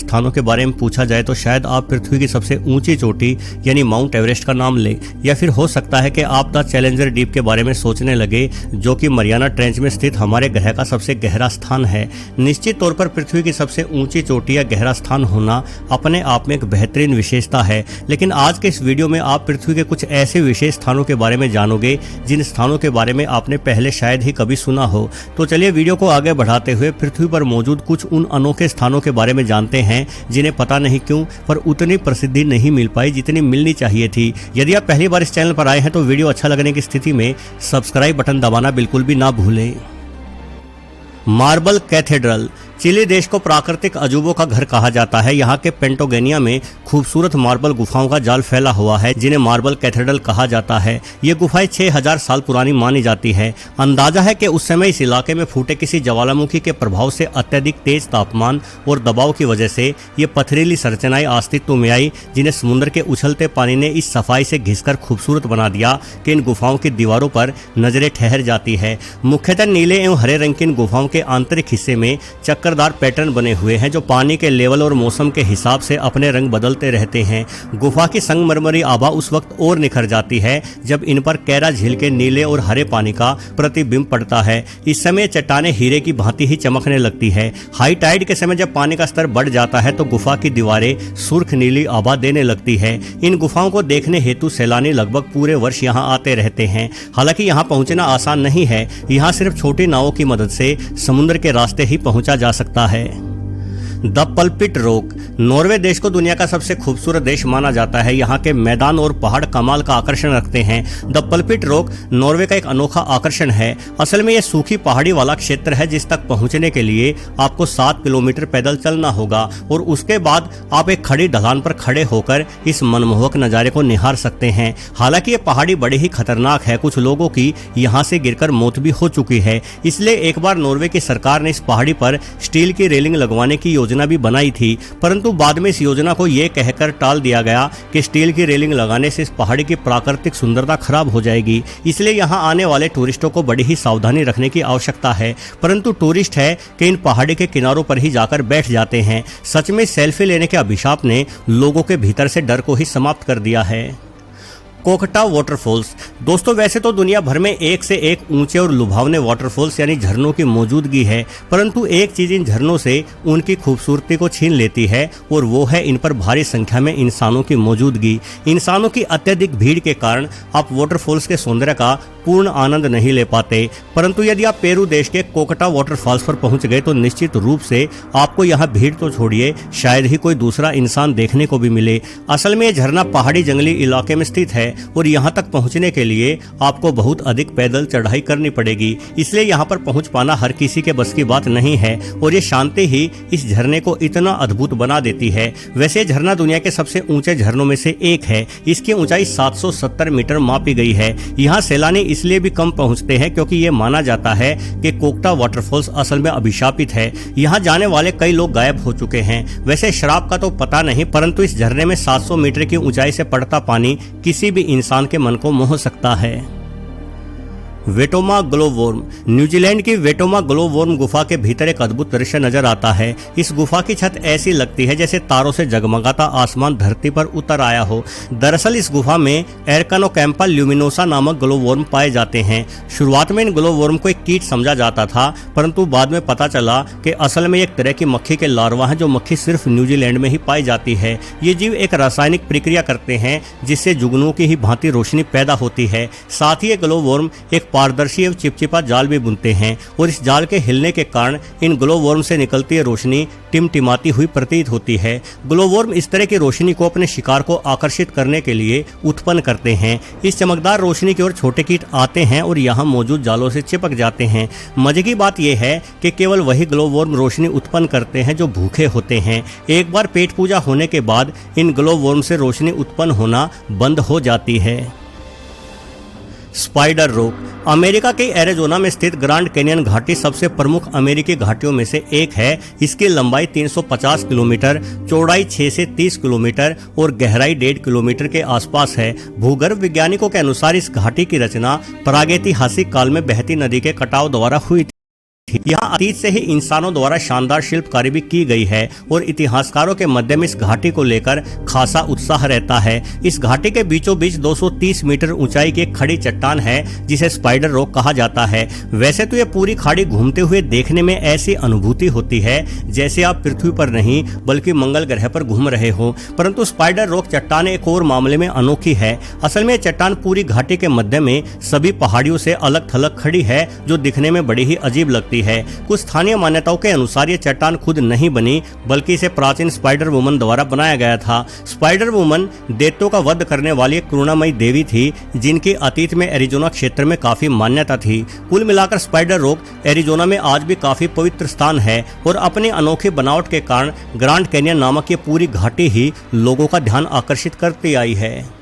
स्थानों के बारे में पूछा जाए तो शायद आप पृथ्वी की सबसे ऊंची चोटी यानी माउंट एवरेस्ट का नाम लें, या फिर हो सकता है कि आप द चैलेंजर डीप के बारे में सोचने लगे, जो कि मरियाना ट्रेंच में स्थित हमारे ग्रह का सबसे गहरा स्थान है। निश्चित तौर पर पृथ्वी की सबसे ऊंची चोटी या गहरा स्थान होना अपने आप में एक बेहतरीन विशेषता है, लेकिन आज के इस वीडियो में आप पृथ्वी के कुछ ऐसे विशेष स्थानों के बारे में जानोगे जिन स्थानों के बारे में आपने पहले शायद ही कभी सुना हो। तो चलिए वीडियो को आगे बढ़ाते हुए पृथ्वी पर मौजूद कुछ उन अनोखे स्थानों के बारे में जानते हैं जिन्हें पता नहीं क्यों पर उतनी प्रसिद्धि नहीं मिल पाई जितनी मिलनी चाहिए थी। यदि आप पहली बार इस चैनल पर आए हैं तो वीडियो अच्छा लगने की स्थिति में सब्सक्राइब बटन दबाना बिल्कुल भी ना भूलें। मार्बल कैथेड्रल चिली देश को प्राकृतिक अजूबों का घर कहा जाता है। यहाँ के पेंटोगेनिया में खूबसूरत मार्बल गुफाओं का जाल फैला हुआ है जिन्हें मार्बल कैथेड्रल कहा जाता है। ये गुफाएं 6000 साल पुरानी मानी जाती है। अंदाजा है कि उस समय इस इलाके में फूटे किसी ज्वालामुखी के प्रभाव से अत्यधिक तेज तापमान और दबाव की वजह से ये पथरीली संरचनाएं अस्तित्व में आई, जिन्हें समुद्र के उछलते पानी ने इस सफाई से घिसकर खूबसूरत बना दिया कि इन गुफाओं की दीवारों पर नजरें ठहर जाती है। मुख्यतः नीले एवं हरे रंग की इन गुफाओं के आंतरिक हिस्से में चक्करदार पैटर्न बने हुए हैं जो पानी के लेवल और मौसम के हिसाब से अपने रंग बदलते रहते हैं। गुफा की संगमरमरी आभा उस वक्त और निखर जाती है जब इन पर कैरा झील के नीले और हरे पानी का प्रतिबिंब पड़ता है। इस समय चट्टानें हीरे की भांति ही चमकने लगती है। हाई टाइड के समय जब पानी का स्तर बढ़ जाता है तो गुफा की दीवारें सुर्ख नीली आभा देने लगती है। इन गुफाओं को देखने हेतु सैलानी लगभग पूरे वर्ष यहाँ आते रहते हैं। हालांकि यहाँ पहुँचना आसान नहीं है। यहाँ सिर्फ छोटी नावों की मदद से समुद्र के रास्ते ही पहुंचा जा सकता है। द पल्पिट रॉक नॉर्वे देश को दुनिया का सबसे खूबसूरत देश माना जाता है। यहाँ के मैदान और पहाड़ कमाल का आकर्षण रखते हैं। द पल्पिट रॉक नॉर्वे का एक अनोखा आकर्षण है। असल में यह सूखी पहाड़ी वाला क्षेत्र है जिस तक पहुँचने के लिए आपको 7 किलोमीटर पैदल चलना होगा और उसके बाद आप एक खड़ी ढलान पर खड़े होकर इस मनमोहक नज़ारे को निहार सकते हैं। हालांकि ये पहाड़ी बड़ी ही खतरनाक है। कुछ लोगों की यहाँ से गिरकर मौत भी हो चुकी है। इसलिए एक बार नॉर्वे की सरकार ने इस पहाड़ी पर स्टील की रेलिंग लगवाने की योजना भी बनाई थी, परंतु बाद में इस योजना को यह कहकर टाल दिया गया कि स्टील की रेलिंग लगाने से इस पहाड़ी की प्राकृतिक सुंदरता खराब हो जाएगी। इसलिए यहां आने वाले टूरिस्टों को बड़ी ही सावधानी रखने की आवश्यकता है। परंतु टूरिस्ट है कि इन पहाड़ी के किनारों पर ही जाकर बैठ जाते हैं। सच में सेल्फी लेने के अभिशाप ने लोगों के भीतर से डर को ही समाप्त कर दिया है। कोकटा वाटरफॉल्स दोस्तों, वैसे तो दुनिया भर में एक से एक ऊंचे और लुभावने वाटरफॉल्स यानी झरनों की मौजूदगी है, परंतु एक चीज इन झरनों से उनकी खूबसूरती को छीन लेती है और वो है इन पर भारी संख्या में इंसानों की मौजूदगी। इंसानों की अत्यधिक भीड़ के कारण आप वाटरफॉल्स के सौंदर्य का पूर्ण आनंद नहीं ले पाते। परंतु यदि आप पेरू देश के कोकटा वाटरफॉल्स पर पहुंच गए तो निश्चित रूप से आपको यहाँ भीड़ तो छोड़िए, शायद ही कोई दूसरा इंसान देखने को भी मिले। असल में यह झरना पहाड़ी जंगली इलाके में स्थित है और यहाँ तक पहुँचने के लिए आपको बहुत अधिक पैदल चढ़ाई करनी पड़ेगी। इसलिए यहाँ पर पहुँच पाना हर किसी के बस की बात नहीं है और ये शांति ही इस झरने को इतना अद्भुत बना देती है। वैसे झरना दुनिया के सबसे ऊंचे झरनों में से एक है। इसकी ऊंचाई 770 मीटर मापी गई है। यहाँ सैलानी इसलिए भी कम पहुंचते हैं क्योंकि ये माना जाता है कि कोकटा वाटरफॉल्स असल में अभिशापित है। यहाँ जाने वाले कई लोग गायब हो चुके हैं। वैसे श्राप का तो पता नहीं, परंतु इस झरने में 700 मीटर की ऊंचाई से पड़ता पानी किसी भी इंसान के मन को मोह सकता है। वेटोमा ग्लोवर्म न्यूजीलैंड की वेटोमा ग्लोवर्म गुफा के भीतर एक अद्भुत दृश्य नजर आता है। इस गुफा की छत ऐसी लगती है जैसे तारों से जगमगाता आसमान धरती पर उतर आया हो। दरअसल इस गुफा में एरकानोकैम्पा ल्यूमिनोसा नामक ग्लोवर्म पाए जाते हैं। शुरुआत में इन ग्लोवर्म को एक कीट समझा जाता था, परंतु बाद में पता चला कि असल में एक तरह की मक्खी के लार्वा है जो मक्खी सिर्फ न्यूजीलैंड में ही पाई जाती है। ये जीव एक रासायनिक प्रक्रिया करते हैं जिससे जुगनुओं की ही भांति रोशनी पैदा होती है। साथ ही ये ग्लोवर्म एक पारदर्शी एवं चिपचिपा जाल भी बुनते हैं और इस जाल के हिलने के कारण इन ग्लोवर्म से निकलती रोशनी टिमटिमाती हुई प्रतीत होती है। ग्लोवर्म इस तरह की रोशनी को अपने शिकार को आकर्षित करने के लिए उत्पन्न करते हैं। इस चमकदार रोशनी की ओर छोटे कीट आते हैं और यहाँ मौजूद जालों से चिपक जाते हैं। मजे की बात यह है कि केवल वही ग्लोवर्म रोशनी उत्पन्न करते हैं जो भूखे होते हैं। एक बार पेट पूजा होने के बाद इन ग्लोवर्म से रोशनी उत्पन्न होना बंद हो जाती है। स्पाइडर रॉक अमेरिका के एरिजोना में स्थित ग्रांड कैनियन घाटी सबसे प्रमुख अमेरिकी घाटियों में से एक है। इसकी लंबाई 350 किलोमीटर, चौड़ाई 6 से 30 किलोमीटर और गहराई 1.5 किलोमीटर के आसपास है। भूगर्भ वैज्ञानिकों के अनुसार इस घाटी की रचना प्रागैतिहासिक काल में बहती नदी के कटाव द्वारा हुई थी। यहाँ अतीत से ही इंसानों द्वारा शानदार शिल्पकारी भी की गई है और इतिहासकारों के मध्य में इस घाटी को लेकर खासा उत्साह रहता है। इस घाटी के बीचों बीच 230 मीटर ऊंचाई की एक खड़ी चट्टान है जिसे स्पाइडर रॉक कहा जाता है। वैसे तो ये पूरी खाड़ी घूमते हुए देखने में ऐसी अनुभूति होती है जैसे आप पृथ्वी पर नहीं बल्कि मंगल ग्रह पर घूम रहे हो, परंतु स्पाइडर रॉक चट्टान एक और मामले में अनोखी है। असल में चट्टान पूरी घाटी के मध्य में सभी पहाड़ियों से अलग थलग खड़ी है जो दिखने में बड़ी ही अजीब लगती है। कुछ स्थानीय मान्यताओं के अनुसार ये चट्टान खुद नहीं बनी बल्कि इसे प्राचीन स्पाइडर वुमन द्वारा बनाया गया था। स्पाइडर वुमन दैत्यों का वध करने वाली एक करुणामयी देवी थी जिनकी अतीत में एरिजोना क्षेत्र में काफी मान्यता थी। कुल मिलाकर स्पाइडर रॉक एरिजोना में आज भी काफी पवित्र स्थान है और अपनी अनोखी बनावट के कारण ग्रांड कैनियन नामक ये पूरी घाटी ही लोगों का ध्यान आकर्षित करती आई है।